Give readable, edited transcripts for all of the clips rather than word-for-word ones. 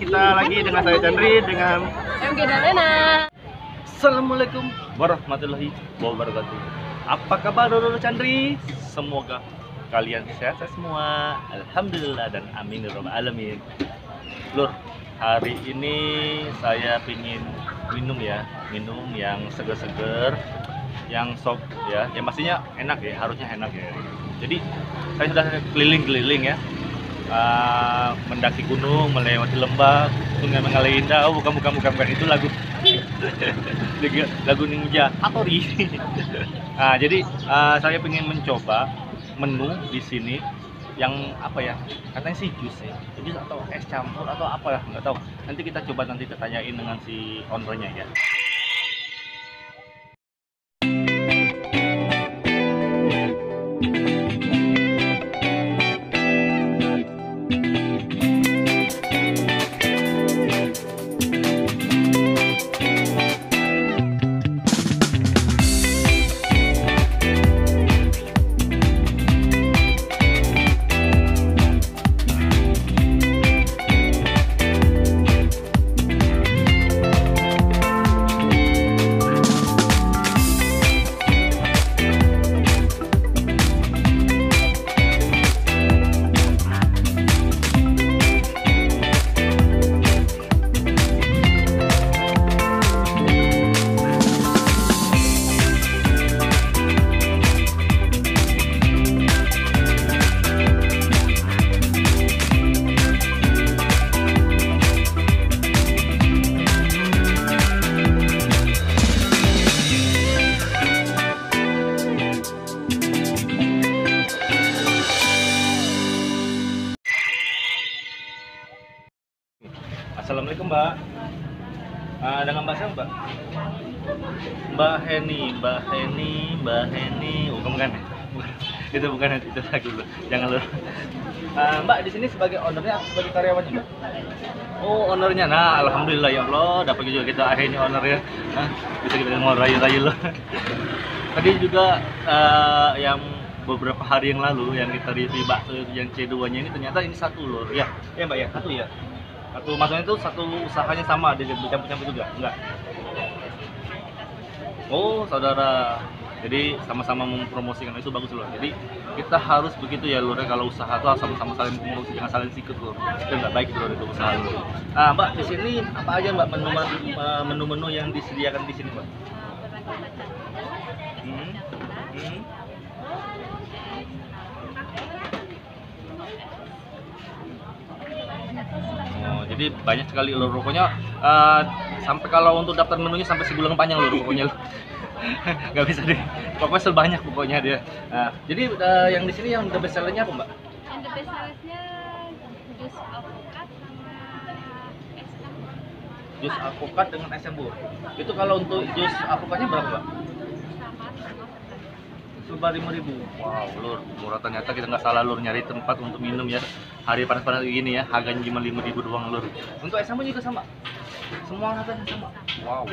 kita lagi dengan saya Chandri dengan MG dan Lena. Assalamualaikum warahmatullahi wabarakatuh. Apa kabar dulu Chandri? Semoga kalian sehat semua. Alhamdulillah dan amin ya rabbal alamin. Lur, hari ini saya pingin minum yang seger-seger, yang sop ya. Yang pastinya enak ya, harusnya enak ya. Jadi saya sudah keliling-keliling ya. Mendaki gunung, melewati lembah, sungai Mengalir Indah. Oh bukan itu lagu lagu Ninja Hattori. Jadi saya ingin mencoba menu di sini yang apa ya, katanya sih jus ya, jus atau es campur atau apa ya, nggak tahu. Nanti kita coba, nanti kita tanyain dengan si ownernya ya. Assalamualaikum Mbak. Dengan Mbak siapa Mbak? Mbak Heni. Oh bukan ya? Itu bukan, itu lagi loh. Jangan loh. Mbak di sini sebagai ownernya atau sebagai karyawannya Mbak? Oh ownernya. Nah alhamdulillah ya Allah, dapat juga kita akhirnya ownernya. Bisa kita ngerayu-rayu loh. Tadi juga yang beberapa hari yang lalu yang kita review bakso yang C2-nya ini, ternyata ini satu lor. Ya Mbak ya, satu ya. Satu, maksudnya itu satu usahanya sama, dia bercampur-campur juga? Enggak? Oh saudara, jadi sama-sama mempromosikan, itu bagus loh. Jadi kita harus begitu ya lur, kalau usaha tuh sama-sama saling promosi, jangan saling sikut lur. Itu nggak baik lur, itu usaha lur. Mbak di sini apa aja Mbak menu-menu yang disediakan di sini Mbak? Oh, jadi banyak sekali lur, pokoknya sampai kalau untuk daftar menunya sampai sebulan panjang lur pokoknya lur. Nggak bisa deh, pokoknya sebanyak pokoknya dia. Jadi yang di sini yang the best sellernya apa Mbak? Yang the best sellernya jus alpukat sama es campur. Jus alpukat dengan es campur. Itu kalau untuk jus alpukatnya berapa Mbak? Coba 5.000. Wow lur, murah ternyata. Kita nggak salah lur nyari tempat untuk minum ya. Hari panas-panas gini ya, harganya cuma 5.000 doang lur. Untuk es campur juga sama. Semua harganya sama. Wow.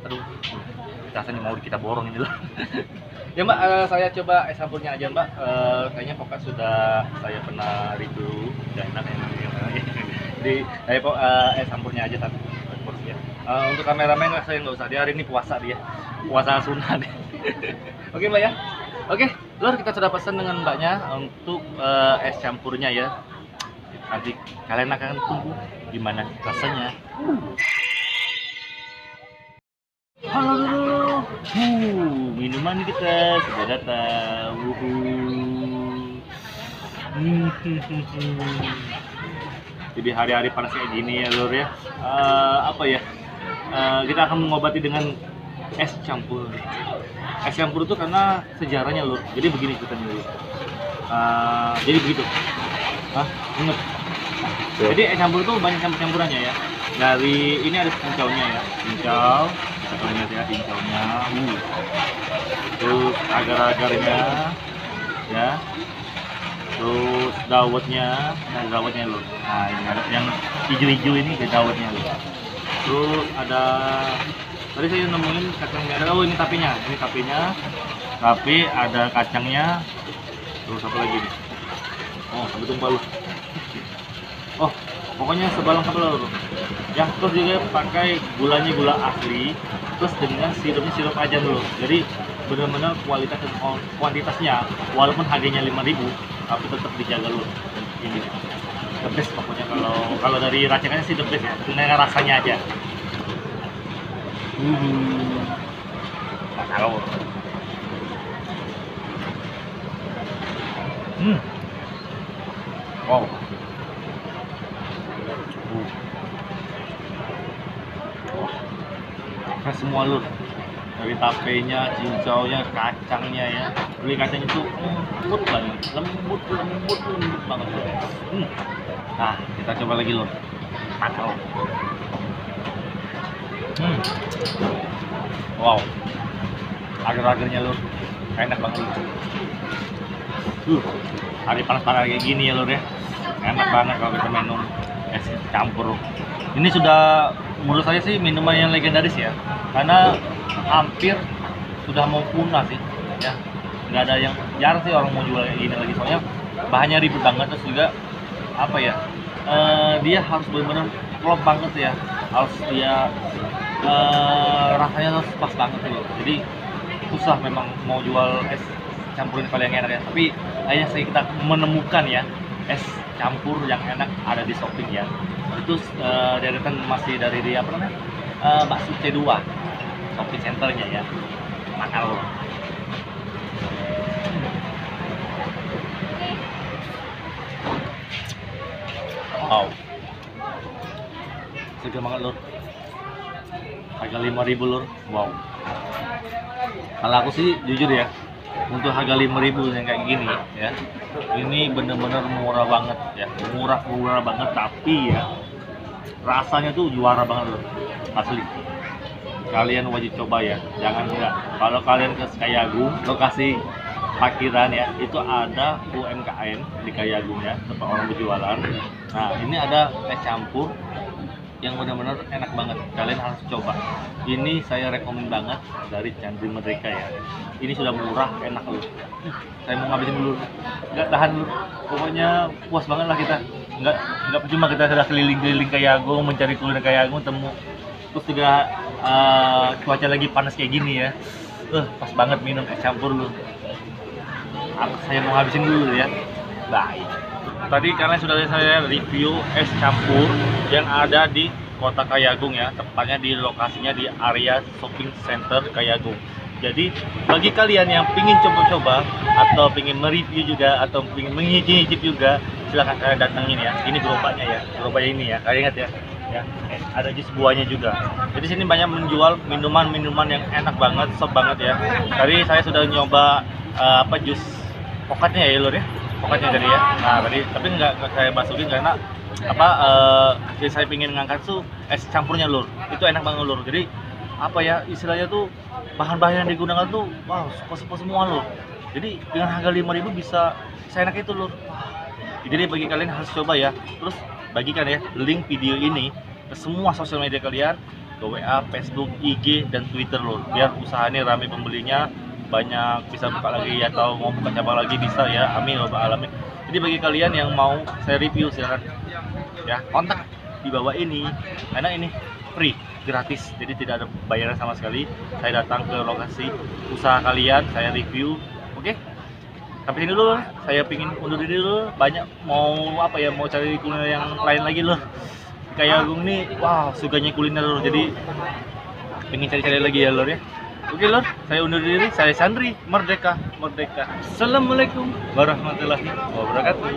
Aduh, rasanya mau kita borong ini loh. Ya Mbak, saya coba es campurnya aja Mbak. Kayaknya pokoknya sudah saya pernah review, udah enak ya. Jadi saya es campurnya aja satu porsi ya. Untuk kameramen saya nggak usah, dia hari ini puasa dia, puasa sunnah deh. Oke Mbak ya. Oke, lur, kita sudah pesan dengan Mbaknya untuk es campurnya ya. Nanti kalian akan tunggu gimana rasanya. Halo, minuman kita sudah datang. Jadi hari-hari panas kayak gini ya lur ya. Kita akan mengobati dengan es campur. Es campur itu karena sejarahnya lur. Jadi begini ceritanya lur. Jadi begitu. Ingat. Jadi es campur itu banyak campur-campurannya ya. Dari ini ada cincaunya ya, cincau. Kita lihat ya cincaunya. Terus agar-agarnya, ya. Terus dawetnya, dawetnya lur. Nah ini ada yang hijau-hijau ini dawetnya lur. Terus ada, tadi saya nemuin kacangnya. Oh ini tapinya, tapi ada kacangnya. Terus apa lagi nih? Oh sampai tumpah loh. Oh pokoknya sebalang-sebalang lur. Yang terus juga pakai gulanya gula asli, terus dengan sirupnya sirup aja dulu. Jadi benar-benar kualitas dan kuantitasnya walaupun harganya 5.000 tapi tetap dijaga lur. Ini the best pokoknya, kalau dari racikannya sih the best ya, dengan rasanya aja. Nggak tahu. Wow. Fresh semua lur, dari tapenya, cincaunya, kacangnya ya. Beli kacangnya itu lembut banget, lembut banget lur. Nah, kita coba lagi lur. Mantap. Wow, agar-agarnya lur, enak banget lur. Hari panas-panas kayak gini ya lur ya, enak banget kalau kita minum es campur. Ini sudah menurut saya sih minuman yang legendaris ya, karena hampir sudah mau punah sih ya. Nggak ada yang, jarang sih orang mau jual kayak gini lagi, soalnya bahannya ribet banget. Terus juga apa ya, dia harus benar-benar klop banget ya, harus dia rasanya harus pas banget loh. Jadi susah memang mau jual es campur ini paling enak ya, tapi akhirnya sih kita menemukan ya es campur yang enak ada di Shopping ya. Itu deretan masih dari apa namanya, bakso C2 Shopping Centernya ya. Makan loh. Wow, segar banget lur, harga 5.000 lur. Wow, kalau aku sih jujur ya, untuk harga 5.000 yang kayak gini ya, ini bener-bener murah banget ya, murah banget. Tapi ya rasanya tuh juara banget loh, asli. Kalian wajib coba ya, jangan enggak. Kalau kalian ke Kayagung, lokasi parkiran ya, itu ada UMKM di Kayagung ya, tempat orang berjualan. Nah, ini ada es campur yang benar-benar enak banget, kalian harus coba. Ini saya rekomen banget dari Chandri Merdeka ya. Ini sudah murah, enak loh. Saya mau ngabisin dulu, nggak tahan loh. Pokoknya puas banget lah kita. Nggak percuma kita sudah keliling-keliling Kayagung, mencari kuliner Kayagung, temu. Terus juga cuaca lagi panas kayak gini ya. Pas banget minum es campur loh. Saya mau habisin dulu ya. Baik. Tadi kalian sudah lihat saya review es campur yang ada di Kota Kayagung ya, tepatnya di lokasinya di area Shopping Center Kayagung. Jadi bagi kalian yang pingin coba-coba atau pingin mereview juga atau pingin mengicip juga, silahkan kalian datangin ya. Ini gerobaknya ya, gerobaknya ini ya, kalian ingat ya. Ya, ada jus buahnya juga. Jadi sini banyak menjual minuman-minuman yang enak banget, sop banget ya. Tadi saya sudah nyoba jus pokoknya ya lur ya, pokoknya tadi ya. Nah tadi tapi nggak saya masukin karena jadi saya pingin ngangkat tuh es campurnya lur, itu enak banget lur. Jadi apa ya istilahnya tuh, bahan-bahan yang digunakan tuh wow, suka semua lur. Jadi dengan harga 5.000 bisa seenak itu lur. Jadi bagi kalian harus coba ya. Terus bagikan ya link video ini ke semua sosial media kalian, ke WA, Facebook, IG, dan Twitter lur, biar usahanya ramai pembelinya, banyak bisa buka lagi atau mau buka cabang lagi bisa ya. Amin ya rabbal alamin. Jadi bagi kalian yang mau saya review silakan ya kontak di bawah ini, karena ini free, gratis, jadi tidak ada bayaran sama sekali. Saya datang ke lokasi usaha kalian, saya review. Oke, sampai sini dulu, saya pingin undur diri dulu. Banyak mau mau cari kuliner yang lain lagi loh. Di Kayagung nih, wow, sukanya kuliner loh. Jadi pengen cari-cari lagi ya lor ya. Oke lor, saya undur diri. Saya Chandri Merdeka. Assalamualaikum warahmatullahi wabarakatuh.